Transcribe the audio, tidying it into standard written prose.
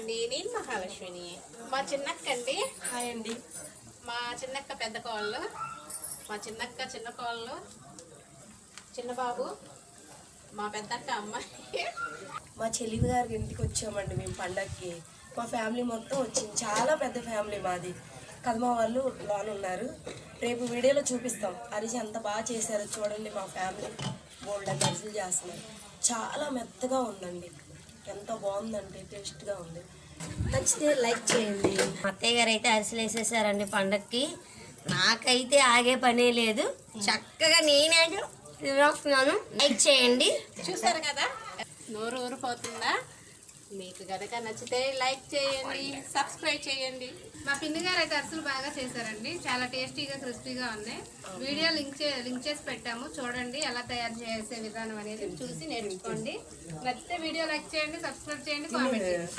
అండి, నేను మహాలక్ష్మిని. మా చిన్నక్క అండి. హాయ్ అండి. మా చిన్నక్క పెద్ద కోళ్ళు, మా చిన్నక్క చిన్న కోళ్ళు, చిన్న బాబు, మా పెద్దక్క అమ్మాయి. మా చెల్లి గారి ఇంటికి వచ్చామండి మేము పండగకి. మా ఫ్యామిలీ మొత్తం వచ్చింది. చాలా పెద్ద ఫ్యామిలీ మాది. కదమ వాళ్ళు లోన్ ఉన్నారు. రేపు వీడియోలో చూపిస్తాం. అరిసి ఎంత బాగా చేశారో చూడండి. మా ఫ్యామిలీ బోల్డ్ అరిసెలు చేస్తున్నారు. చాలా మెత్తగా ఉందండి. ఎంత బాగుందంటే టేస్ట్గా ఉంది. నచ్చితే లైక్ చేయండి. అత్తయ్య గారు అయితే అరిసెలు వేసేసారండి పండక్కి. నాకైతే ఆగే పనే లేదు. చక్కగా నేనే తినేస్తున్నాను. లైక్ చేయండి. చూసారు కదా, నోరు ఊరిపోతుందా? మీకు కనుక నచ్చితే లైక్ చేయండి, సబ్స్క్రైబ్ చేయండి. మా పిన్ని గారు అయితే అరిసెలు బాగా చేశారండి. చాలా టేస్టీగా క్రిస్పీగా ఉన్నాయి. వీడియో లింక్ చేసి పెట్టాము, చూడండి ఎలా తయారు చేసే విధానం అనేది చూసి నేర్చుకోండి. నచ్చితే వీడియో లైక్ చేయండి, సబ్స్క్రైబ్ చేయండి, కామెంట్ చేయండి.